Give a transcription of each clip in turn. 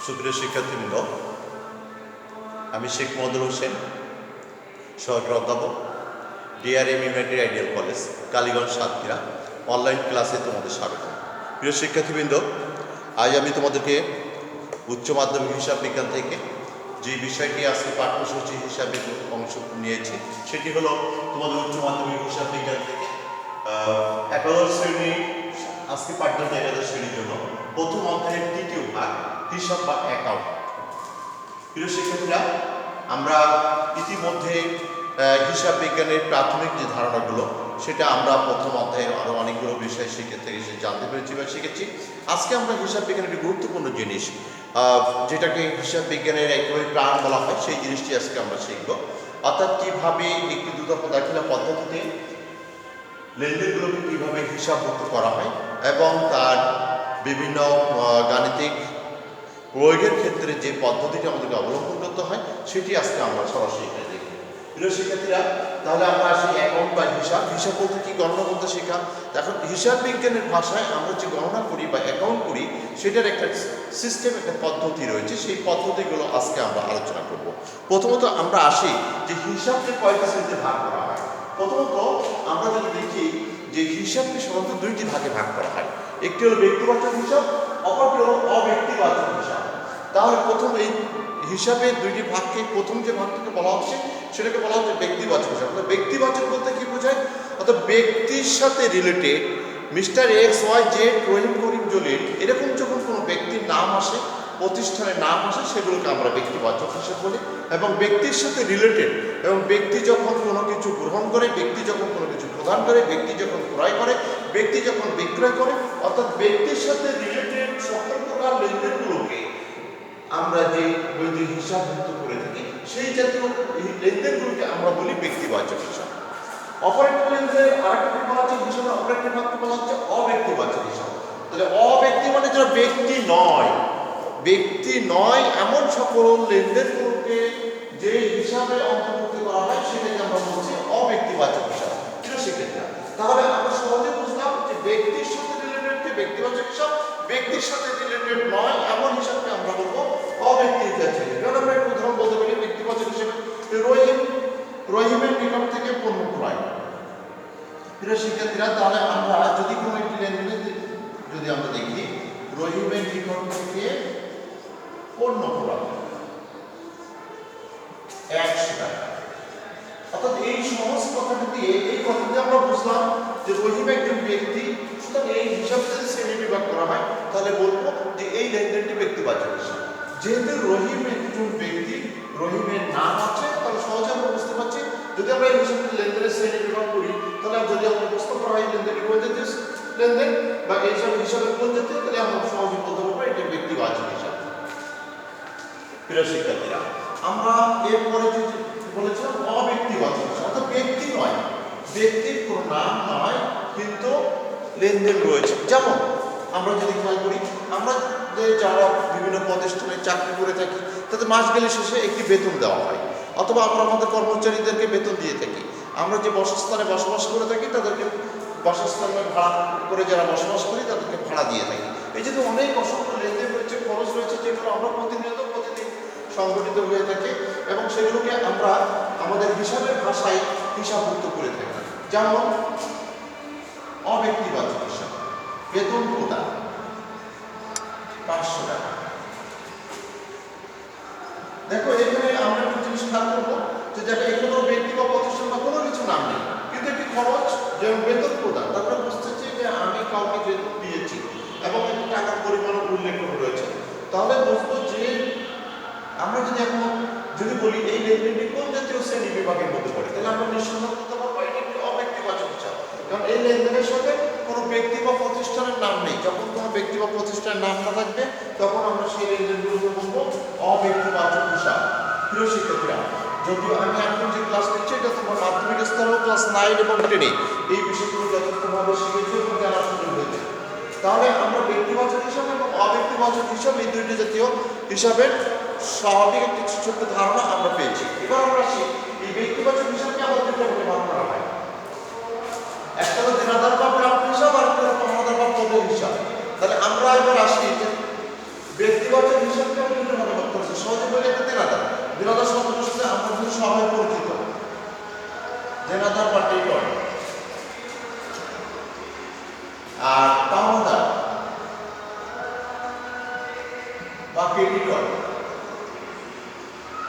সুপ্রিয় শিক্ষার্থীবৃন্দ, আমি শেখ মদুল হোসেন, সহকারী অধ্যাপক, DRM United ideal college, Kaliganj, Satkhira. Online ক্লাসে তোমাদের স্বাগত। প্রিয় শিক্ষার্থীবৃন্দ, আজ আমি তোমাদেরকে উচ্চ মাধ্যমিক হিসাব বিজ্ঞান থেকে যে বিষয়টি আজকে পাঠ্যসূচি হিসাবে অংশ নিয়েছি সেটি হলো তোমাদের উচ্চ মাধ্যমিক হিসাব বিজ্ঞান থেকে একাদশ শ্রেণী, আজকে পাঠ্যক্রম একাদশ শ্রেণীর জন্য প্রথম অধ্যায়ের তৃতীয় ভাগ হিসাব বা অ্যাকাউন্ট। প্রিয় শিক্ষার্থীরা, আমরা ইতিমধ্যে হিসাব বিজ্ঞানের প্রাথমিক যে ধারণাগুলো সেটা আমরা প্রথম অধ্যায়ে আরও অনেকগুলো বিষয় শিখে থেকে জানতে পেরেছি বা শিখেছি। আজকে আমরা হিসাব বিজ্ঞানের একটি গুরুত্বপূর্ণ জিনিস, যেটাকে হিসাব বিজ্ঞানের একেবারে প্রাণ বলা হয়, সেই জিনিসটি আজকে আমরা শিখব। অর্থাৎ কীভাবে একটি দুদক দাখিলা পদ্ধতিতে লেনদেনগুলোকে কীভাবে হিসাবভুক্ত করা হয় এবং তার বিভিন্ন গাণিতিক প্রয়োগের ক্ষেত্রে যে পদ্ধতিটি আমাদেরকে অবলম্বন করতে হয় সেটি আজকে আমরা সরাসরি এখানে দেখব। প্রিয় শিক্ষার্থীরা, তাহলে আমরা আসি অ্যাকাউন্ট বা হিসাব। হিসাব বলতে কি, গণনা বলতে শেখা। এখন হিসাব বিজ্ঞানের ভাষায় আমরা যে গণনা করি বা অ্যাকাউন্ট করি সেটার একটা সিস্টেম, একটা পদ্ধতি রয়েছে। সেই পদ্ধতিগুলো আজকে আমরা আলোচনা করব। প্রথমত আমরা আসি যে হিসাবকে কয়টা শ্রেণীতে ভাগ করা হয়। প্রথমত আমরা যদি দেখি যে হিসাবকে সাধারণত দুইটি ভাগে ভাগ করা হয়। একটি হলো ব্যক্তিবাচক হিসাব, অপরটি হলো অব্যক্তিবাচক হিসাব। তাহলে প্রথম এই হিসাবের দুইটি ভাগকে, প্রথম যে ভাগটিকে বলা হচ্ছে সেটাকে বলা হচ্ছে ব্যক্তিবাচক হিসাব। ব্যক্তিবাচক বলতে কি বোঝায়? অর্থাৎ ব্যক্তির সাথে related mister X Y Z, Rahim, Karim, Jalil, এরকম যখন কোনো ব্যক্তির নাম আসে, প্রতিষ্ঠানের নাম আসে, সেগুলোকে আমরা ব্যক্তিবাচক হিসাব বলি। এবং ব্যক্তির সাথে রিলেটেড, এবং ব্যক্তি যখন কোনো কিছু গ্রহণ করে, ব্যক্তি যখন কোনো কিছু প্রদান করে, ব্যক্তি যখন ক্রয় করে, ব্যক্তি যখন বিক্রয় করে, অর্থাৎ ব্যক্তির সাথে রিলেটেড সকল প্রকার লেনদেনগুলোকে আমরা যে বৈদিক হিসাবভুক্ত করে থাকি সেই জাতীয় লেনদেনগুলোকে আমরা বলি ব্যক্তিবাচক হিসাব। অপর একটা লেনদেনের আরেকটি বলা হচ্ছে হিসাবে, অপর একটা ভাগকে বলা হচ্ছে অব্যক্তিবাচক হিসাব। তাহলে অব্যক্তি মানে যারা ব্যক্তি নয়, ব্যক্তি নয় এমন সকল লেনদেনগুলোকে যে হিসাবে অন্তর্ভুক্ত করা হয় সেটাকে আমরা বলছি অব্যক্তিবাচক হিসাব। সেক্ষেত্রে তাহলে আমরা সহজে বুঝলাম যে ব্যক্তির সাথে রিলেটেড যে ব্যক্তিবাচক হিসাব, ব্যক্তির সাথে রিলেটেড নয় এমন হিসাবকে আমরা বলবো অব্যক্তিবাচক হিসাব। যেমন আমরা একটা উদাহরণ বলতে পারি ব্যক্তিবাচক হিসেবে, রহিমের নিকট থেকে পণ্য ক্রয়। প্রিয় শিক্ষার্থীরা, তাহলে আমরা যদি কোনো একটি লেনদেনে যদি আমরা দেখি রহিমের নিকট থেকে পণ্য ক্রয় 100 টাকা, অর্থাৎ এই সহজ কথাটা দিয়ে, এই কথাতে আমরা বুঝলাম যে রহিম একজন ব্যক্তি। সুতরাং এই হিসাবে যদি শ্রেণী বিভাগ করা হয় তাহলে বলবো যে এই লেনদেনটি ব্যক্তিবাচক হিসাব। যেহেতু রহিম একজন ব্যক্তি, রহিমের নাম আছে, তাহলে সহজে আমরা বুঝতে পারছি যদি আমরা এই হিসাবে লেনদেনের শ্রেণী বিভাগ করি তাহলে যদি আমরা প্রশ্ন করা হয় লেনদেনটি কোন জাতীয় লেনদেন বা এই সব হিসাবে কোন জাতীয়, তাহলে আমরা সহজে বলতে পারবো এটা ব্যক্তিবাচক হিসাব। প্রিয় শিক্ষার্থীরা, আমরা এরপরে যদি বলেছিলাম অব্যক্তিবাচক হিসাব, অর্থাৎ ব্যক্তি নয়, ব্যক্তির কোনো নাম নয় কিন্তু লেনদেন রয়েছে। যেমন আমরা যদি খেয়াল করি, আমরা যারা বিভিন্ন প্রতিষ্ঠানে চাকরি করে থাকি তাদের মাস গেলে শেষে একটি বেতন দেওয়া হয়, অথবা আমরা আমাদের কর্মচারীদেরকে বেতন দিয়ে থাকি। আমরা যে বাসস্থানে বসবাস করে থাকি তাদেরকে বাসস্থানে ভাড়া করে যারা বসবাস করি তাদেরকে ভাড়া দিয়ে থাকি। এই যে অনেক অসংখ্য লেনদেন রয়েছে, খরচ রয়েছে, যেগুলো আমরা প্রতিদিন সংগঠিত হয়ে থাকে এবং সেগুলোকে আমরা আমাদের হিসাবের ভাষায় হিসাবভুক্ত করে থাকি। যেমন অব্যক্তিবাচক হিসাব, বেতন প্রদান 500 টাকা। দেখো এখানে আমরা একটা জিনিস খেয়াল করবো যে দেখো এখানে কোনো ব্যক্তি বা প্রতিষ্ঠান বা কোনো কিছু নাম নেই, কিন্তু একটি খরচ, যেমন বেতন প্রদান। তারপরে বুঝতেছি যে আমি কাউকে বেতন দিয়েছি এবং একটি টাকার পরিমাণ উল্লেখ রয়েছে। তাহলে বুঝবো যে আমরা যদি এখন যদি বলি এই লেনদেনটি কোন জাতীয় শ্রেণী বিভাগের মধ্যে পড়ে, তাহলে আমরা নিঃসন্দেহে বলতে পারবো এটি একটি অব্যক্তিবাচক হিসাব। কারণ এই লেনদেনের সাথে কোনো ব্যক্তি বা প্রতিষ্ঠানের নাম নেই। যখন কোনো ব্যক্তি বা প্রতিষ্ঠানের নাম না থাকবে তখন আমরা সেই লেনদেনগুলোকে বলবো অব্যক্তিবাচক হিসাব। প্রিয় শিক্ষার্থীরা, যদিও আমি এখন যে ক্লাস নিচ্ছি এটা তোমার মাধ্যমিক স্তরেও ক্লাস 9 এবং 10 এই বিষয়গুলো যথাযথভাবে শিখেছি এবং জানার সুযোগ হয়েছে। তাহলে আমরা ব্যক্তিবাচক হিসাব এবং অব্যক্তিবাচক হিসাব এই দুইটি জাতীয় হিসাবের স্বাভাবিক একটি ছোট্ট ধারণা আমরা পেয়েছি। এবার আমরা আসি এই ব্যক্তিবাচক হিসাবকে আমাদের দুটো ভাগে ভাগ করা হয়। একটা হলো দেনাদার বা প্রাপ্য হিসাব, আর একটা হলো পাওনাদার বা পদের হিসাব। তাহলে আমরা এবার আসি যে ব্যক্তিবাচক হিসাবকে আমরা বা ক্রেডিটর।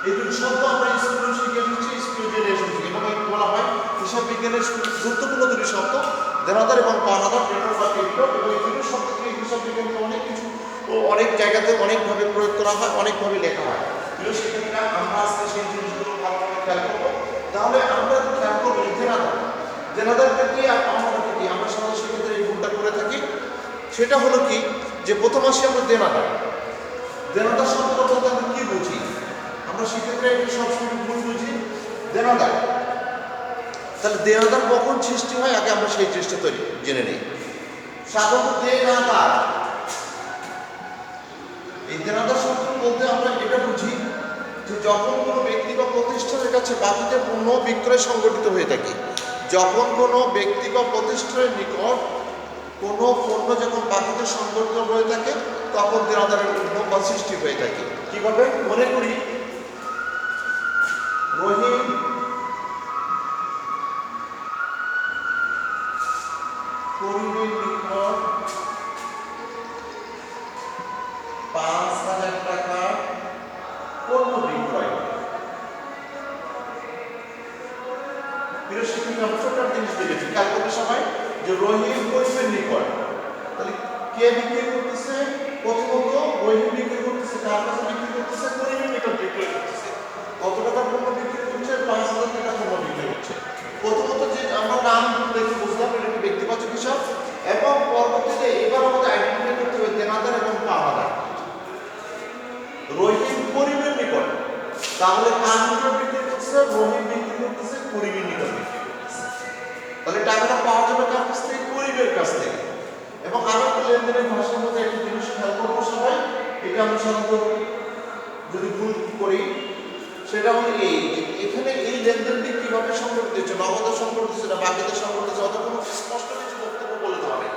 এই দুটো শব্দ আমরা স্কুলে শিখে এসেছি, স্কুলে জেনে এসেছি। এটাকে বলা হয় হিসাব বিজ্ঞানের গুরুত্বপূর্ণ দুটি শব্দ, দেনাদার এবং পাওনাদার, ডেটর বা ক্রেডিটর। এবং এই দুটো শব্দ থেকে হিসাব বিজ্ঞানে অনেক কিছু ও অনেক জায়গাতে অনেকভাবে প্রয়োগ করা হয়, অনেকভাবে লেখা হয়। প্রিয় শিক্ষার্থীরা, আমরা আজকে সেই জিনিসগুলো ভালোভাবে খেয়াল করবো। তাহলে আমরা খেয়াল করবো দেনাদার, দেনাদারটা কি আর পাওনাদারটা কি। আমরা সমাজ শিক্ষার্থীরা এই ভুলটা করে থাকি। সেটা হলো কি যে প্রথম আসি আমরা দেনাদার। দেনাদার শব্দ বলতে আমরা কি বুঝি? আমরা শিক্ষার্থীরা এটা সবসময় ভুল বুঝি, দেনাদার। তাহলে দেনাদার কখন সৃষ্টি হয় আগে আমরা সেই জিনিসটা তৈরি জেনে নিই। সাধারণত দেনাদার, এই দেনাদার শব্দ বলতে আমরা এটা বুঝি যে যখন কোনো ব্যক্তি বা প্রতিষ্ঠানের কাছে বাকিতে পণ্য বিক্রয় সংগঠিত হয়ে থাকে, যখন কোনো ব্যক্তি বা প্রতিষ্ঠানের নিকট কোনো পণ্য যখন বাকিতে সংগঠিত হয়ে থাকে তখন দেনাদারের উদ্ভব বা সৃষ্টি হয়ে থাকে। কিভাবে? মনে করি রহিম করিমের নিকট ৫,০০০ টাকা পণ্য বিক্রয়। প্রিয় শিক্ষার্থী, আমরা ছোট্ট জিনিস দেখেছি, খেয়াল করতে সবাই যে রহিম করিমের নিকট, তাহলে কে বিক্রি করতেছে? প্রথমত রহিম বিক্রি করতেছে, কার কাছে বিক্রি করতেছে? করিমের নিকট বিক্রি করতেছে। কত টাকা পণ্য বিক্রি করছে? ৫,০০০ টাকা পণ্য বিক্রি করছে। প্রথমত যে আমরা নাম দেখে বুঝলাম এটা একটি ব্যক্তিবাচক হিসাব, এবং পরবর্তীতে এবার আমাদের আইডেন্টিফাই করতে হবে দেনাদার এবং পাওনাদার। রহিম করিমের নিকট, তাহলে কার নিকট বিক্রি করতেছে? রহিম বিক্রি করতেছে করিমের নিকট বিক্রি করতেছে। তাহলে টাকাটা পাওয়া যাবে কার কাছ থেকে? করিমের কাছ থেকে। এবং আরো একটা লেনদেনের ভাষার মধ্যে একটা জিনিস খেয়াল করবো সবাই, এটা আমরা সাধারণত যদি ভুল করি সেটা হলো এই, এখানে এই লেনদেনটি কিভাবে সংগঠিত হচ্ছে, নগদে সংগঠিত হচ্ছে না বাকিতে সংগঠিত হচ্ছে, অত কোনো স্পষ্ট কিছু বক্তব্য বলে দেওয়া নেই।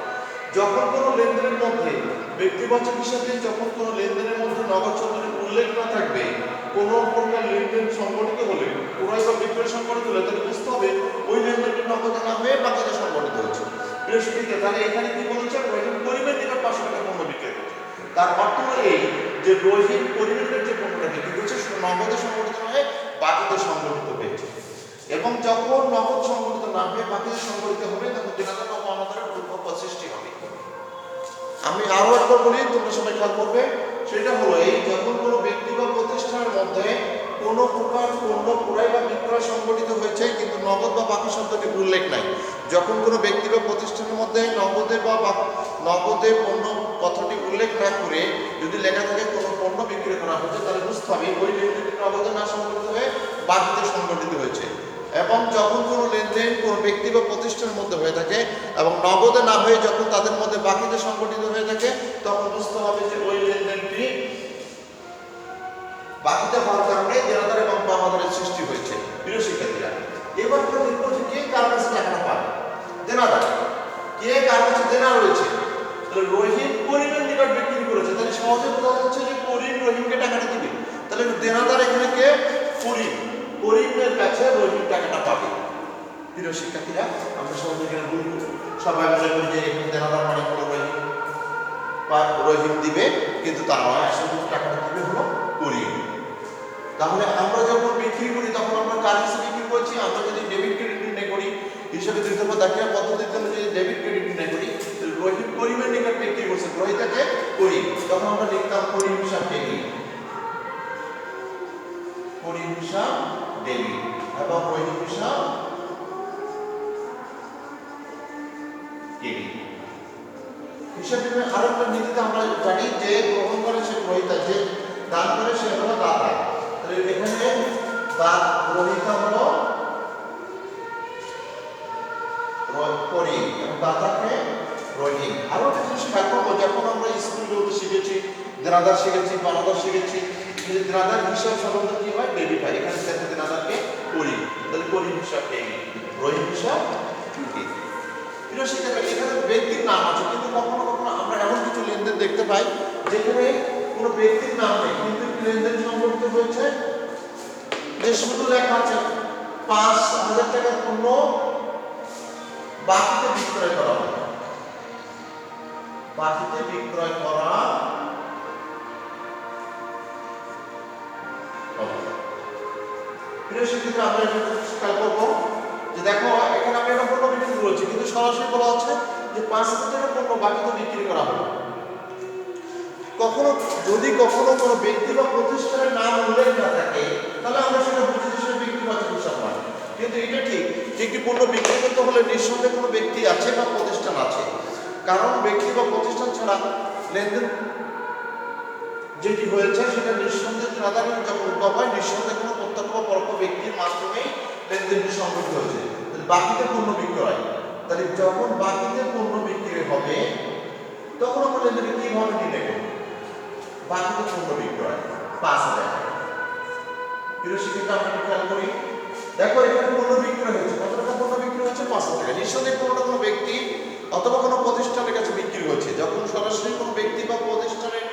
যখন কোনো লেনদেনের মধ্যে ব্যক্তিবাচক হিসাবে, যখন কোনো লেনদেনের মধ্যে নগদ শব্দের উল্লেখ না থাকবে, কোনো প্রকার লেনদেন সংগঠিত হলে, ক্রয় বা বিক্রয় সংগঠিত হলে, তাহলে বুঝতে হবে ওই লেনদেনটি নগদে না হয়ে বাকিতে সংগঠিত হচ্ছে। বৃহস্পতিকে তাহলে এখানে কি বলেছে? রহিম করিমের নিকট ৫০০ টাকা পণ্য বিক্রয় করছে। তার অর্থ হলো এই যে রহিম করিমের যে পণ্যটা বিক্রি করছে নগদে সংগঠিত হয়ে বাকিতে সংগঠিত হয়েছে। এবং যখন নগদ সংগঠিত না হয়ে বাকিতে সংগঠিত হবে তখন দেনাদার বা পাওনাদারের উদ্ভব বা সৃষ্টি হবে। আমি আরো একবার বলি, তোমরা সবাই খেয়াল করবে। সেটা হলো এই, যখন কোনো ব্যক্তি বা প্রতিষ্ঠানের মধ্যে কোনো প্রকার পণ্য ক্রয় বা বিক্রয় সংগঠিত হয়েছে কিন্তু নগদ বা বাকি শব্দটি উল্লেখ নাই, যখন কোনো ব্যক্তি বা প্রতিষ্ঠানের মধ্যে নগদে পণ্য কথাটি উল্লেখ না করে যদি লেখা থাকে কোনো পণ্য বিক্রি করা হয়েছে, তাহলে বুঝতে হবে ওই লেনদেনটি নগদে না সংগঠিত হয়ে বাকিতে সংগঠিত হয়েছে। এবং যখন কোনো লেনদেন কোনো ব্যক্তি বা প্রতিষ্ঠানের মধ্যে হয়ে থাকে এবং নগদে না হয়ে যখন তাদের মধ্যে বাকিতে সংগঠিত হয়ে থাকে তখন বুঝতে হবে যে ওই লেনদেনটি বাকিতে হওয়ার কারণে দেনাদার এবং পাওনাদারের সৃষ্টি হয়েছে। প্রিয় শিক্ষার্থীরা, এবার আমরা দেখবো যে কে কার কাছে টাকাটা পাবে? দেনাদার। কে কার কাছে দেনা রয়েছে? তাহলে রহিম করিমের নিকট বিক্রি করেছে, তাহলে সহজে বোঝা যাচ্ছে যে করিম রহিমকে টাকাটা দিবে। তাহলে দেনাদার এখানে কে? করিম। করিমের কাছে রহিম টাকাটা পাবে। প্রিয় শিক্ষার্থীরা, আমরা সহজে এখানে ভুল সবাই মনে করি যে এখানে দেনাদার মানে হলো রহিম বা রহিম দিবে, কিন্তু তা নয়, আসলে টাকাটা দিবে হলো করিম। তাহলে আমরা যখন বিক্রি করি তখন আমরা কার কাছে বিক্রি করছি? আমরা যদি ডেবিট ক্রেডিট নির্ণয় করি হিসাবে দিতে হবে দেখার পদ্ধতিতে যদি ডেবিট ক্রেডিট নির্ণয় করি, রহিম করিমের নিকট বিক্রি করছে, গ্রহীতাকে করিম, তখন আমরা লিখতাম করিম হিসাব ডেবিট, করিম হিসাব ডেবিট এবং রহিম হিসাব ক্রেডিট। হিসাব বিজ্ঞানের আরো একটা নীতিতে আমরা জানি যে গ্রহণ করে সে গ্রহীতা, যে দান করে সে হলো দাতা। তাহলে এখানে গ্রহীতা হলো করিম এবং দাতাকে রহিম। আরো একটা জিনিস খেয়াল করবো, যখন আমরা স্কুলগুলোতে শিখেছি দেনাদার শিখেছি, পাওনাদার শিখেছি, দেনাদার হিসাব সাধারণত কি হয়? ডেবিট হয়। এখানে দেখো দেনাদারকে করিম, তাহলে করিম হিসাব ডেবিট, রহিম হিসাব ক্রেডিট। প্রিয় শিক্ষার্থী, এখানে ব্যক্তির নাম আছে, কিন্তু কখনো কখনো আমরা এমন কিছু লেনদেন দেখতে পাই যেখানে কোনো ব্যক্তির নাম নেই কিন্তু লেনদেন সংগঠিত হয়েছে, যে শুধু লেখা আছে ৫,০০০ টাকার পণ্য বাকিতে বিক্রয় করা হবে, বাকিতে বিক্রয় করা প্রিয় শিক্ষার্থীরা, আমরা এটা খেয়াল করবো যে দেখো এখানে আমি একটা পণ্য বিক্রি করেছি, কিন্তু সরাসরি বলা হচ্ছে যে 5,000 টাকার পণ্য বাকিতে বিক্রি করা হলো। কখনো কোনো ব্যক্তি বা প্রতিষ্ঠানের নাম উল্লেখ না থাকে, তাহলে আমরা সেটা বুঝি যে সেটা ব্যক্তিগত হিসাব নয়। কিন্তু এটা ঠিক যে একটি পণ্য বিক্রি করতে হলে নিঃসন্দেহে কোনো ব্যক্তি আছে বা প্রতিষ্ঠান আছে, কারণ ব্যক্তি বা প্রতিষ্ঠান ছাড়া লেনদেন যেটি হয়েছে সেটা নিঃসন্দেহে দেনাদার যখন উদ্ভব হয়, নিঃসন্দেহে কোনো প্রত্যক্ষ বা পরোক্ষ ব্যক্তির মাধ্যমেই লেনদেনটি সংঘটিত হয়েছে। বাকিতে পণ্য বিক্রয়, তাহলে যখন বাকিতে পণ্য বিক্রি হবে তখন আমরা লেনদেনটি কিভাবে নির্ণয় করব? বাকিতে পণ্য বিক্রয় 5,000 টাকা। প্রিয় শিক্ষার্থীরা, আমরা খেয়াল করি, দেখো এখানে পণ্য বিক্রয় হয়েছে, কত টাকা পণ্য বিক্রি হয়েছে? 5,000 টাকা। নিঃসন্দেহে কোনো ব্যক্তি অথবা কোনো প্রতিষ্ঠানের কাছে বিক্রি হচ্ছে। যখন সরাসরি কোনো ব্যক্তি বা প্রতিষ্ঠানের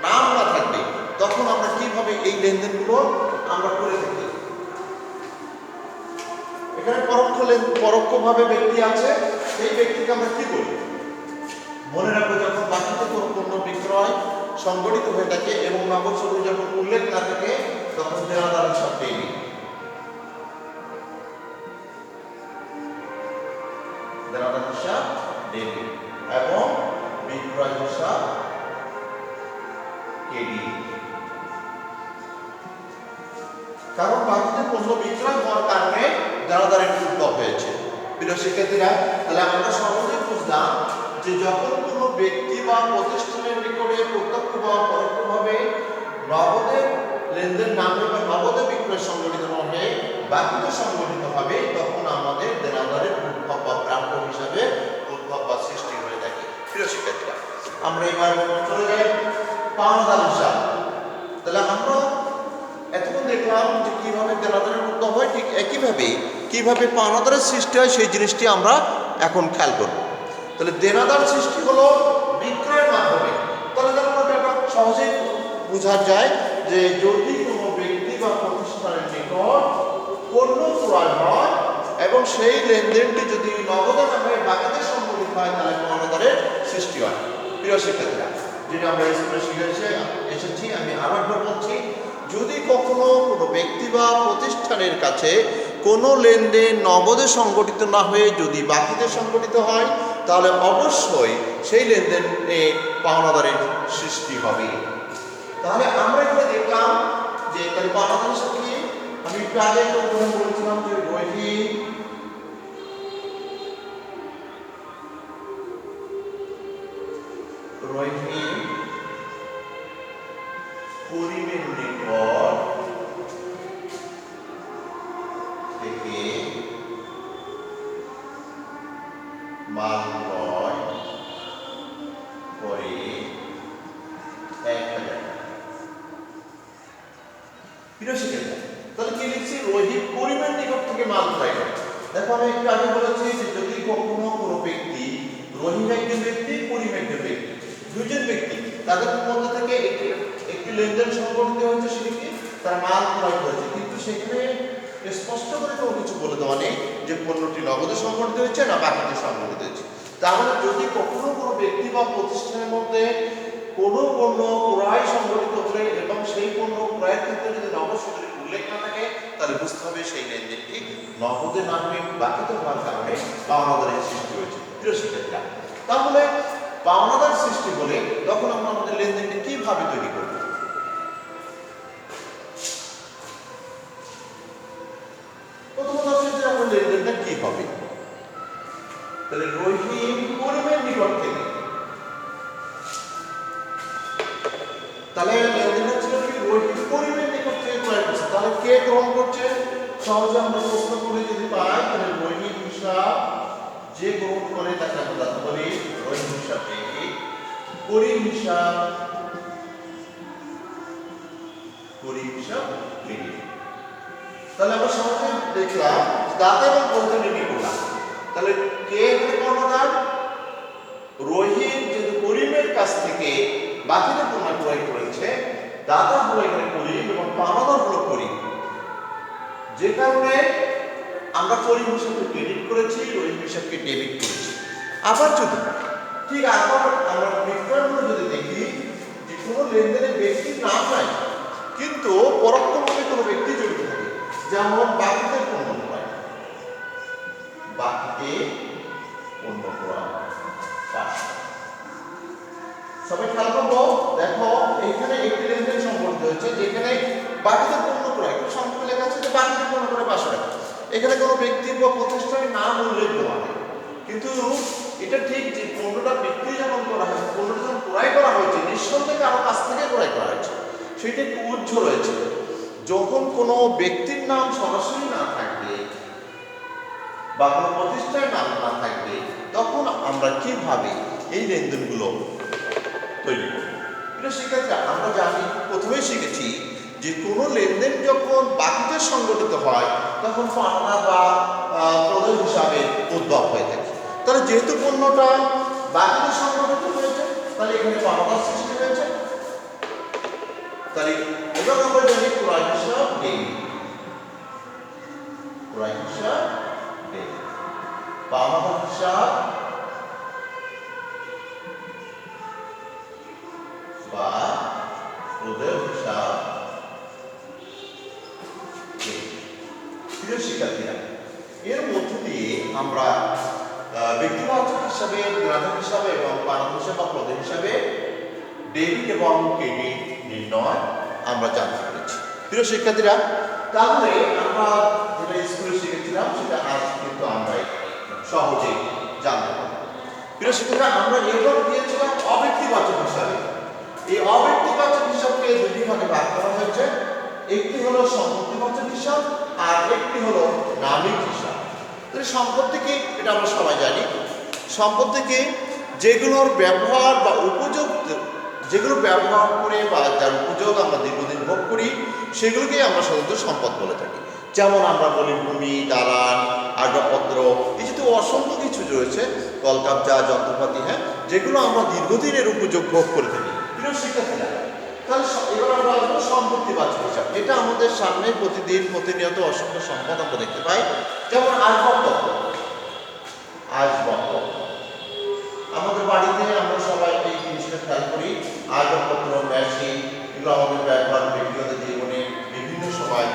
নাম না থাকবে তখন আমরা কিভাবে এই লেনদেনগুলো আমরা করে থাকি? এখানে পরোক্ষভাবে ব্যক্তি আছে, সেই ব্যক্তিকে আমরা কি করি? মনে রাখবো, যখন বাকিতে কোনো পণ্য বিক্রয় সংগঠিত হয়ে থাকে এবং নগদ ছবি যখন উল্লেখ না থাকে তখন দেনাদার হিসাব দেয়নি। দেনাদার হিসাব দেয়নি এবং বিক্রয় হিসাব কেডি। কারণ বাকিতে পণ্য বিক্রয় হওয়ার কারণে দেনাদারের উদ্ভব হয়েছে। প্রিয় শিক্ষার্থীরা, তাহলে আমরা সহজেই বুঝলাম যে যখন কোনো ব্যক্তি বা প্রতিষ্ঠানের নিকটে প্রত্যক্ষ বা পরোক্ষভাবে নগদে লেনদেন না হয়ে বা নগদে বিক্রয় সংগঠিত না হয়ে বাকিতে সংগঠিত হবে, তখন আমাদের দেনাদারের উদ্ভব বা প্রাপ্য হিসাবে উদ্ভব বা সৃষ্টি হয়ে থাকে। প্রিয় শিক্ষার্থীরা, আমরা এবার চলে যাই পাওনাদার হিসাব। তাহলে আমরা এতক্ষণ দেখলাম যে কিভাবে দেনাদারের উদ্ভব হয়, ঠিক একইভাবে কিভাবে পাওনাদারের সৃষ্টি হয় সেই জিনিসটি আমরা এখন খেয়াল করব। তাহলে দেনাদার সৃষ্টি হলো বিক্রয়ের মাধ্যমে। তাহলে এটা সহজেই বোঝা যায় যে যদি কোনো ব্যক্তি বা প্রতিষ্ঠানের নিকট পণ্য ক্রয় হয় এবং সেই লেনদেনটি যদি নগদে না হয়ে বাকিতে সংগঠিত হয়, তাহলে পাওনাদারের সৃষ্টি হয়। প্রিয় শিক্ষার্থীরা, যেটা আমরা স্কুলে শিখে এসেছি, আমি আরো একবার বলছি, যদি কখনো কোনো ব্যক্তি বা প্রতিষ্ঠানের কাছে কোনো লেনদেন নগদে সংগঠিত না হয়ে যদি বাকিতে সংগঠিত হয়, তাহলে অবশ্যই সেই লেনদেনে পাওনাদারের সৃষ্টি হবে। তাহলে আমরা এখানে দেখলাম যে তাহলে পাওনাদারের সাথে কি আমি একটু আগে একটা উদাহরণ বলেছিলাম যে রহিম করিমের নিকট থেকে মাল ক্রয় করে 1,000 টাকা। প্রিয় শিক্ষার্থীরা, তাহলে কি লিখছি? রহিম করিমের নিকট থেকে মাল ক্রয় করে। দেখো আমি একটু আগে বলেছি যে যদি কখনো কোনো ব্যক্তি, রহিম একজন ব্যক্তি, করিম একজন ব্যক্তি, দুইজন ব্যক্তি, তাদের মধ্যে থেকে একটি লেনদেন সংগঠিত হয়েছে, সেটি কি তারা মাল ক্রয় করেছে, কিন্তু সেখানে স্পষ্ট করে কোনো কিছু বলে দেওয়া নেই যে পণ্যটি নগদে সংগঠিত হয়েছে না বাকিতে সংগঠিত হয়েছে। তাহলে যদি কখনো কোনো ব্যক্তি বা প্রতিষ্ঠানের মধ্যে কোনো পণ্য ক্রয় সংগঠিত হলে এবং সেই পণ্য ক্রয়ের ক্ষেত্রে যদি নগদ সূত্রে উল্লেখ না থাকে, তাহলে বুঝতে হবে সেই লেনদেনটি নগদে না হয়ে বাকিতে হওয়ার কারণে পাওনাদারের সৃষ্টি হয়েছে। প্রিয় শিক্ষার্থীরা, তাহলে পাওনাদার সৃষ্টি হলে তখন আমরা আমাদের লেনদেনটি কিভাবে তৈরি করব? প্রথমত হচ্ছে যে আমাদের লেনদেনটা কি হবে। তাহলে রহিম করিমের নিকট থেকে, তাহলে লেনদেনটা ছিল কি রহিম করিমের নিকট থেকে ক্রয় করছে। তাহলে কে গ্রহণ করছে? সহজে আমরা প্রশ্ন করে যদি পাই, তাহলে রহিম হিসাব যে গ্রহণ করে তাকে আমরা বলি রহিম হিসাব দেখি, করিম হিসাব ক্রেডিট। তাহলে আমরা সহজে দেখলাম দাতা এবং বন্ধু নির্ণয় করলাম। তাহলে কে এখানে পাওনাদার? রহিম যেহেতু করিমের কাছ থেকে বাকিতে পণ্য ক্রয় করেছে, দাতা হলো এখানে করিম এবং পাওনাদার হলো করিম, যে কারণে আমরা করিম হিসাবকে ক্রেডিট করেছি, রহিম হিসাবকে ডেবিট করেছি। আবার যদি ঠিক আবার আমরা বিক্রয়গুলো যদি দেখি যে কোনো লেনদেনে ব্যক্তির নাম নাই কিন্তু পরোক্ষভাবে কোনো ব্যক্তি জড়িত থাকে, যেমন বাকিতে পণ্য ক্রয়, বাকিতে পণ্য ক্রয় পাঁচ। সবাই খেয়াল করবো, দেখো এখানে একটি লেনদেন সম্পর্কিত হয়েছে যেখানে বাকিতে পণ্য ক্রয় সংক্ষেপে লেখা আছে যে বাকিতে পণ্য ক্রয় 500 টাকা। এখানে কোনো ব্যক্তি বা প্রতিষ্ঠানের নাম উল্লেখ করা হয়, কিন্তু এটা ঠিক যে পণ্যটা বিক্রি যখন করা হয়, পণ্যটা যখন ক্রয় করা হয়েছে নিঃসন্দেহে কারো কাছ থেকে ক্রয় করা হয়েছে, সেটা একটু উজ্জ্বল রয়েছে। যখন কোনো ব্যক্তির নাম সরাসরি না থাকবে বা কোনো প্রতিষ্ঠানের নাম না থাকবে, তখন আমরা কিভাবে এই লেনদেনগুলো তৈরি করব? এটা শিক্ষার্থীরা আমরা জানি, প্রথমেই শিখেছি যে কোনো লেনদেন যখন বাকিতে সংগঠিত হয় তখন পাওনা বা প্রদেয় হিসাবে উদ্ভব হয়ে থাকে। তাহলে যেহেতু পণ্যটা বাকিতে সংগঠিত হয়েছে, তাহলে এখানে পাওনার সৃষ্টি হয়েছে। তাহলে এবার আমরা জানি ক্রয় হিসাব ডেবিট, ক্রয় হিসাব ডেবিট, পাওনাদার হিসাব বা প্রদেয় হিসাব। প্রিয় শিক্ষার্থীরা, এর মধ্য দিয়ে আমরা ব্যক্তিবাচক হিসাবে, গ্রাহক হিসাবে এবং পাওনাদার হিসাবে বা প্রদেয় হিসাবে ডেবিট এবং ক্রেডিট নির্ণয় আমরা জানতে পেরেছি। প্রিয় শিক্ষার্থীরা, তাহলে আমরা যেটা স্কুলে শিখেছিলাম সেটা আজ কিন্তু আমরা সহজে জানতে পারব। প্রিয় শিক্ষার্থীরা, আমরা এবার দিয়েছিলাম অব্যক্তিবাচক হিসাবে। এই অব্যক্তিবাচক হিসাবকে দুটি ভাগে ভাগ করা হয়েছে, একটি হলো সম্পত্তিবাচক হিসাব আর একটি হলো নামিক হিসাব। তাহলে সম্পত্তি কি, এটা আমরা সবাই জানি। সম্পত্তি কি? যেগুলোর ব্যবহার বা উপযোগ, যেগুলো ব্যবহার করে বা যার উপযোগ আমরা দীর্ঘদিন ভোগ করি, সেগুলোকেই আমরা সাধারণত সম্পদ বলে থাকি। যেমন আমরা বলি ভূমি, দালান, আসবাবপত্র, এই যেহেতু অসংখ্য কিছু রয়েছে, কলকাবজা, যন্ত্রপাতি, হ্যাঁ, যেগুলো আমরা দীর্ঘদিনের উপযোগ ভোগ করে থাকি। প্রিয় শিক্ষার্থীরা, তাহলে এবার আমরা আসবো সম্পত্তিবাচক হিসাব। এটা আমাদের সামনে প্রতিদিন প্রতিনিয়ত অসংখ্য সম্পদ আমরা দেখতে পাই। যেমন আসবাবপত্র, আসবাবপত্র আমাদের বাড়িতে আমরা সবাই এই জিনিসটা খেয়াল করি। আসবাবপত্র, মেশিন, এগুলো আমাদের ব্যবহার ব্যক্তিগত জীবনে বিভিন্ন সময়,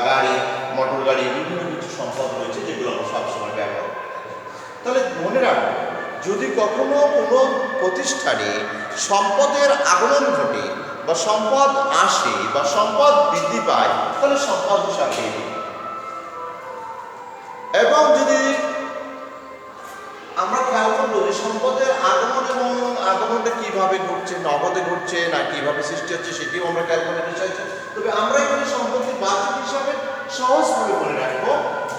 গাড়ি, মোটর গাড়ি, বিভিন্ন কিছু সম্পদ রয়েছে যেগুলো আমরা সবসময় ব্যবহার করি। তাহলে মনে রাখবো, যদি কখনো কোনো প্রতিষ্ঠানে সম্পদের আগমন ঘটে বা সম্পদ আসে বা সম্পদ বৃদ্ধি পায়, তাহলে সম্পদ হিসাবে। এবং যদি আমরা খেয়াল করবো যে সম্পদের আগমন এবং আগমনটা কিভাবে ঘটছে, নগদে ঘটছে না কিভাবে সৃষ্টি হচ্ছে, সেটিও আমরা খেয়াল করতে চাইছি। তবে আমরা এখানে সম্পত্তি বাচক হিসাবে সহজভাবে মনে রাখবো,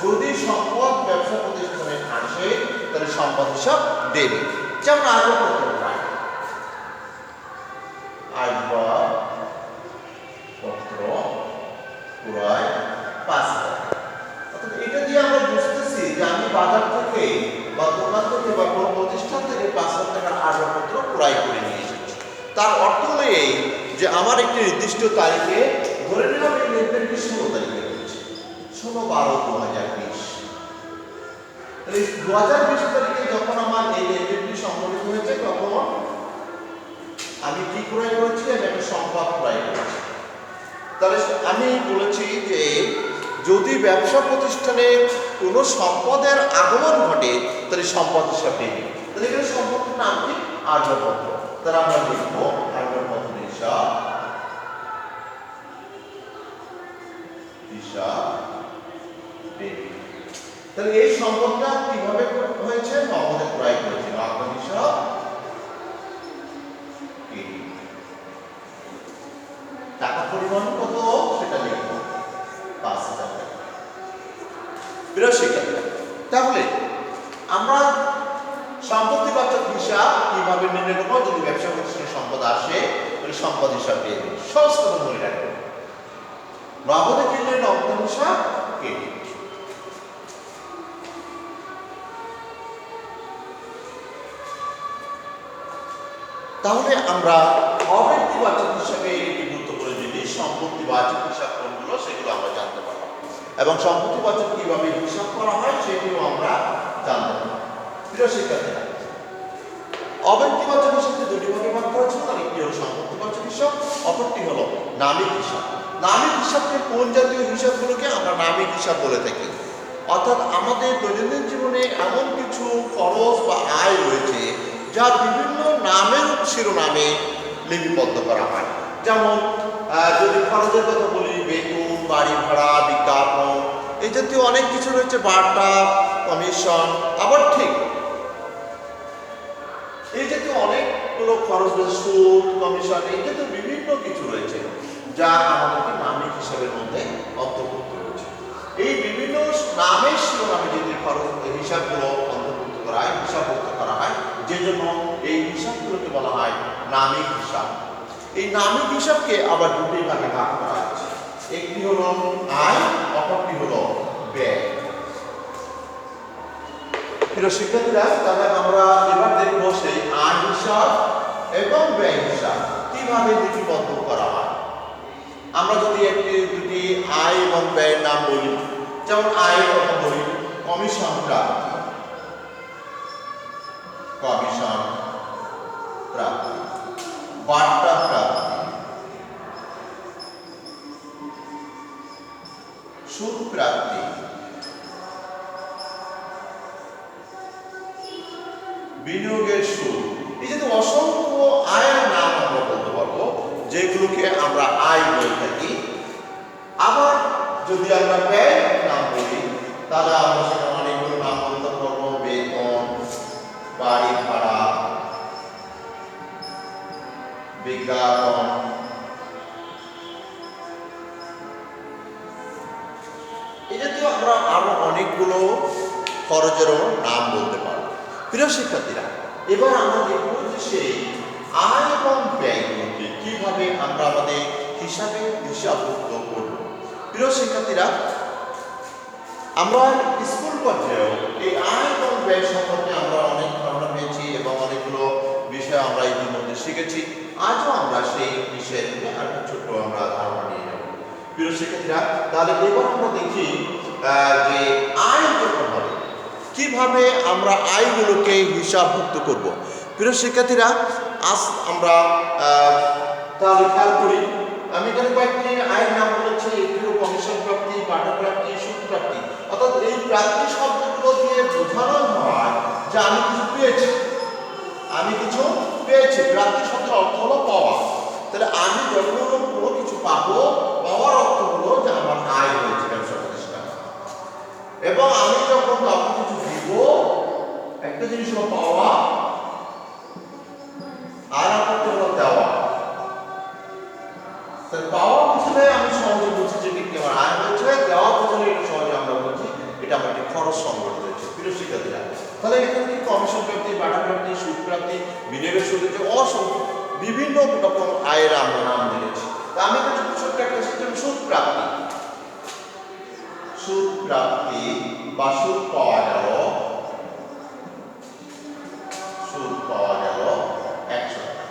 যদি সম্পদ ব্যবসা প্রতিষ্ঠানে আসে তাহলে সম্পদ হিসাব ডেবিট। যেমন আসবাবপত্র ক্রয়, আসবাবপত্র ক্রয় 5,000। অর্থাৎ এটা দিয়ে আমরা বুঝতেছি যে আমি বাজার থেকে বা দোকান থেকে বা কোনো প্রতিষ্ঠান থেকে 5,000 টাকার আসবাবপত্র ক্রয় করে নিয়ে এসেছি। তার অর্থ হলো এই যে আমার একটি নির্দিষ্ট তারিখে, ধরে নিলাম এই লেনদেনটি 16 তারিখে হয়েছে, 16/12/2020। 2020 তারিখে যখন আমার এই লেনদেনটি সংঘটিত হয়েছে, তখন আমি কি ক্রয় করেছি? আমি একটা সম্পদ ক্রয় করেছি। তাহলে আমি বলেছি যে যদি ব্যবসা প্রতিষ্ঠানে কোনো সম্পদের আগমন ঘটে তাহলে সম্পদ হিসাব ডেবিট। তাহলে এখানে সম্পদের নাম কি? আসবাবপত্র। তাহলে আমরা লিখব আসবাবপত্র হিসাব, হিসাব ডেবিট। তাহলে এই সম্পদটা কিভাবে হয়েছে? নগদে ক্রয় করেছে, নগদ হিসাব ডেবিট। টাকা পরিমাণ কত সেটা লিখব, 5,000 টাকা। প্রিয় শিক্ষার্থীরা, তাহলে আমরা সম্পত্তিবাচক হিসাব কিভাবে নির্ণয় করবো? যদি ব্যবসা প্রতিষ্ঠানের সম্পদ আসে তাহলে সম্পদ হিসাব দিয়ে দেব। সহজ কথা মনে রাখবো, নগদে কিনলে নগদ হিসাব ক্রেডিট। তাহলে আমরা অব্যক্তিবাচক হিসাবে একটি গুরুত্বপূর্ণ জিনিস সম্পত্তিবাচক হিসাব কোনগুলো সেগুলো আমরা জানতে পারবো, এবং সম্পত্তিবাচক কিভাবে হিসাব করা হয় সেটিও আমরা জানতে পারবো। প্রিয় শিক্ষার্থীরা, অব্যক্তিবাচক হিসাবকে দুটি ভাগে ভাগ করেছিল। একটি হলো সম্পত্তিবাচক হিসাব, অপরটি হলো নামিক হিসাব। নামিক হিসাবকে কোন জাতীয় হিসাবগুলোকে আমরা নামিক হিসাব বলে থাকি? অর্থাৎ আমাদের দৈনন্দিন জীবনে এমন কিছু খরচ বা আয় রয়েছে যা বিভিন্ন নামের শিরোনামে লিপিবদ্ধ করা হয়। যেমন যদি খরচের কথা বলি, বেতন, বাড়ি ভাড়া, বিজ্ঞাপন, এই জাতীয় অনেক কিছু রয়েছে, বার্তা, কমিশন, আবার ঠিক এই জাতীয় অনেকগুলো খরচ রয়েছে, সুদ, কমিশন, এই জাতীয় বিভিন্ন কিছু রয়েছে যা আমাদেরকে নামিক হিসাবের মধ্যে অন্তর্ভুক্ত রয়েছে। এই বিভিন্ন নামের শিরোনামে যদি খরচ হিসাবগুলো অন্তর্ভুক্ত করা হয়, হিসাবভুক্ত করা হয়, যে জন্য এই হিসাবগুলোকে বলা হয় নামিক হিসাব। এই নামিক হিসাবকে আবার দুটি ভাগে ভাগ করা হয়েছে, একটি হলো আয়, অপরটি হলো ব্যয়। প্রিয় শিক্ষার্থীরা, তাহলে আমরা এবার দেখব সেই আয় হিসাব এবং ব্যয় হিসাব কিভাবে লিপিবদ্ধ করা হয়। আমরা যদি দুটি আয় এবং ব্যয়ের নাম বলি, যেমন আয়ের কথা বলি, কমিশন প্রাপ্তি, কমিশন প্রাপ্তি, বার্তা প্রাপ্তি, সুদ প্রাপ্তি, বিনিয়োগের সুদ, এই যে অসংখ্য আয়ের নাম আমরা বলতে পারবো যেগুলোকে আমরা আয় বলে থাকি। আবার যদি আমরা ব্যয়ের নাম বলি তাহলে আমরা সেখানে অনেকগুলো নাম বলতে পারবো, বেতন, বাড়ি ভাড়া, বিজ্ঞাপন, এই জাতীয় আমরা আরো অনেকগুলো খরচেরও নাম বলতে পারবো। প্রিয় শিক্ষার্থীরা, এবার আমরা দেখব যে সেই আয় এবং ব্যয়গুলোকে কিভাবে আমরা আমাদের হিসাবভুক্ত করব। প্রিয় শিক্ষার্থীরা, আমরা স্কুল পর্যায়েও এই আয় এবং ব্যয় সম্পর্কে আমরা অনেক ধারণা পেয়েছি এবং অনেকগুলো বিষয় আমরা ইতিমধ্যে শিখেছি। আজও আমরা সেই বিষয়ের একটা ছোট্ট আমরা ধারণা নিয়ে যাব। প্রিয় শিক্ষার্থীরা, তাহলে এবার আমরা দেখি যে আয় যখন হবে কিভাবে আমরা আয়গুলোকে হিসাবভুক্ত করব। প্রিয় শিক্ষার্থীরা, আজ আমরা তাহলে খেয়াল করি, আমি এখানে কয়েকটি আয়ের নাম বলেছি, একটি হলো কমিশন প্রাপ্তি, বার্তা প্রাপ্তি, সুদ প্রাপ্তি। অর্থাৎ এই প্রাপ্তি শব্দগুলো দিয়ে বোঝানো হয় যে আমি কিছু পেয়েছি, আমি কিছু পেয়েছি। প্রাপ্তি শব্দের অর্থ হলো পাওয়া। তাহলে আমি যখন কোনো কিছু পাবো, পাওয়ার অর্থ হলো যে আমার আয় হয়েছে ব্যবসা প্রতিষ্ঠান। এবং আমি যখন কাউকে কিছু দিব, একটা জিনিস হলো পাওয়া, আর একটা হলো দেওয়া। তাহলে পাওয়া বুঝলে আমি সহজে বুঝি যে কি আমার আয় হয়েছে, দেওয়া বুঝলে একটু সহজে আমরা বুঝি এটা আমার একটি খরচ সংগঠিত হয়েছে। প্রিয় শিক্ষার্থীরা, তাহলে এখানে কি কমিশন প্রাপ্তি, বার্তা প্রাপ্তি, সুদ প্রাপ্তি, বিনিয়োগের সুদ, অসংখ্য বিভিন্ন রকম আয়ের আমরা নাম দিয়েছি। তা আমি এখানে ছোট্ট একটা সিস্টেম, সুদ প্রাপ্তি। সুদ প্রাপ্তি বা সুদ পাওয়া গেল, সুদ পাওয়া গেল 100 টাকা।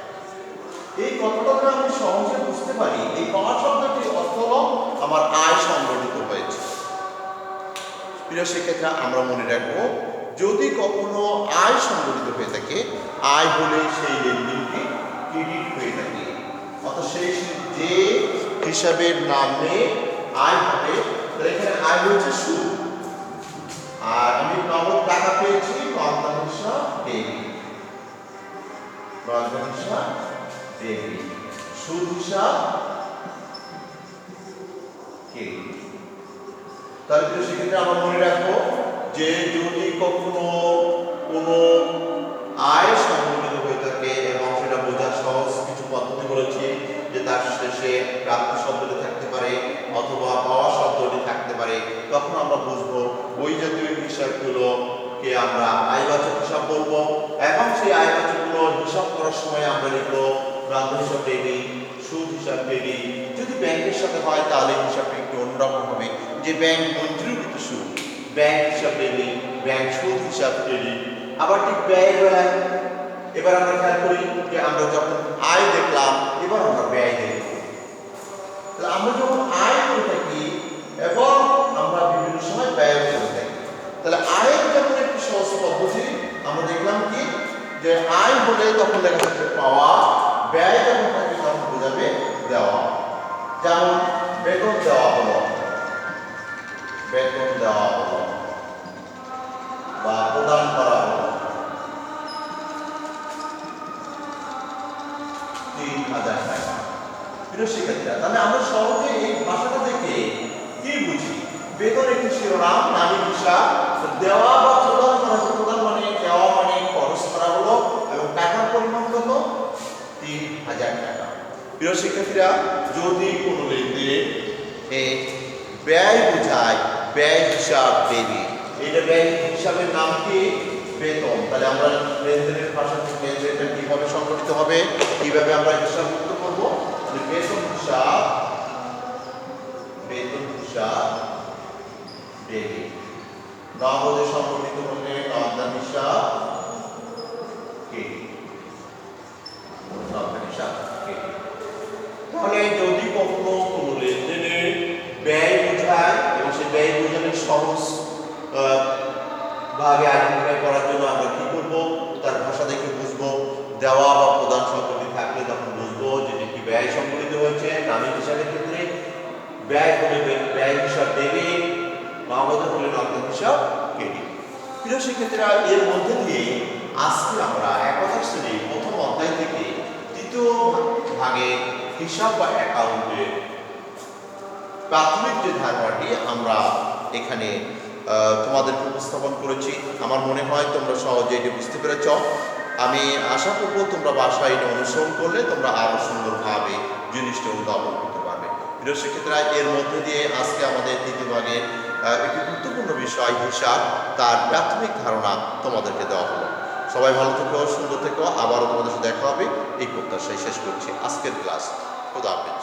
এই কথাটা আমি সহজে বুঝতে পারি, এই পাওয়া শব্দটি অর্থ হলো আমার আয় সংগঠিত হয়েছে। প্রিয় শিক্ষার্থীরা, আমরা মনে রাখবো, যদি কখনো আয় সংগঠিত হয়ে থাকে, আয় হলে সেই লেনদেনটি ক্রেডিট হয়ে থাকে। অর্থাৎ সেই যে হিসাবের নামে আয় হবে, এখানে আয় হয়েছে সুদ, আর আমি নগদ টাকা পেয়েছি, নগদ হিসাব ডেবিট, নগদ হিসাব ডেবিট, সুদ হিসাব ক্রেডিট। তাহলে সেক্ষেত্রে আমরা মনে রাখবো যে যদি কখনো কোনো আয় সংগঠিত হয়ে থাকে এবং সেটা বোঝার সহজ কিছু পদ্ধতি বলেছি, যে তার শেষে প্রাপ্তি শব্দটি থাকতে পারে অথবা পাওয়া শব্দটি থাকতে পারে, তখন আমরা বুঝবো ওই জাতীয় হিসাবগুলোকে আমরা আয়বাচক হিসাব বলবো। এবং সেই আয়বাচকগুলো হিসাব করার সময় আমরা লিখবো প্রাপ্তি হিসাব ডেবিট, সুদ হিসাব ক্রেডিট। যদি ব্যাংকের সাথে হয় তাহলে হিসাবটা একটু অন্যরকম হবে, যে ব্যাংক মঞ্জুরিকৃত সুদ, ব্যাংক হিসাব ডেবিট, ব্যাংক সুদ হিসাব ক্রেডিট। আবার ঠিক ব্যয়ের বেলায় এবার আমরা খেয়াল করি যে আমরা যখন আয় দেখলাম, এবার আমরা ব্যয় দেখব। তাহলে আমরা যখন আয় করে থাকি এবং আমরা বিভিন্ন সময় ব্যয় করে থাকি, তাহলে আয়ের যেমন একটি সহজ পদ্ধতি আমরা দেখলাম কি, যে আয় হলে তখন লেখা থাকবে পাওয়া, ব্যয় যখন থাকে তখন বোঝাবে দেওয়া। যেমন বেতন দেওয়া হলো, বেতন দেওয়া হলো বা প্রদান করা হলো 3,000 টাকা। প্রিয় শিক্ষার্থীরা, তাহলে আমরা সহজে এই ভাষাটা থেকে কি বুঝি? বেতন একটি শিরোনাম, নামী হিসাব, দেওয়া বা প্রদান করা হলো। প্রদান মানে দেওয়া মানে খরচ করা হলো এবং টাকার পরিমাণ কত? 3,000 টাকা। প্রিয় শিক্ষার্থীরা, যদি কোনো লেনদেন ব্যয় বোঝায়, ব্যয় হিসাব দেবে, এটা ব্যয় হিসাবের নাম কি? বেতন। তাহলে আমরা লেনদেনের ভাষা থেকে লেনদেনটা কিভাবে সংগঠিত হবে, কিভাবে আমরা হিসাব মুক্ত করবো? বেতন হিসাব, বেতন হিসাব দেবে, নগদে সংগঠিত হলে নগদান হিসাব কেটে, নগদান হিসাব কেটে। তাহলে যদি কখনো কোনো লেনদেনে ব্যয় বোঝায় এবং সেই ব্যয় বোঝানোর সহজ ভাবে আইডেন্টিফাই করার জন্য আমরা কি করব? তার ভাষা দেখে বুঝবো। দেওয়া বা প্রদান সংগঠিত থাকলে তখন বুঝবো যে এটি ব্যয় সংগঠিত হয়েছে। নামী হিসাবের ক্ষেত্রে ব্যয় হলে ব্যয় হিসাব দেবে, নগদ হলে নগদ হিসাব কেটে। প্রিয় শিক্ষার্থীরা, এর মধ্যে দিয়ে আজকে আমরা একাদশ শ্রেণীর প্রথম অধ্যায় থেকে তৃতীয় ভাগে হিসাব বা অ্যাকাউন্টের প্রাথমিক যে ধারণাটি আমরা এখানে তোমাদেরকে উপস্থাপন করেছি। আমার মনে হয় তোমরা সহজে এটি বুঝতে পেরেছ। আমি আশা করব তোমরা বাসায় এটা অনুসরণ করলে তোমরা আরও সুন্দরভাবে জিনিসটা উদ্ভাবন করতে পারবে। প্রিয় শিক্ষার্থীরা, এর মধ্যে দিয়ে আজকে আমাদের তৃতীয় ভাগের একটি গুরুত্বপূর্ণ বিষয় হিসাব, তার প্রাথমিক ধারণা তোমাদেরকে দেওয়া হলো। সবাই ভালো থেকো, সুন্দর থেকো। আবারও তোমাদের সাথে দেখা হবে এই প্রত্যাশায় শেষ করছি আজকের ক্লাস। খোদা হাফেজ।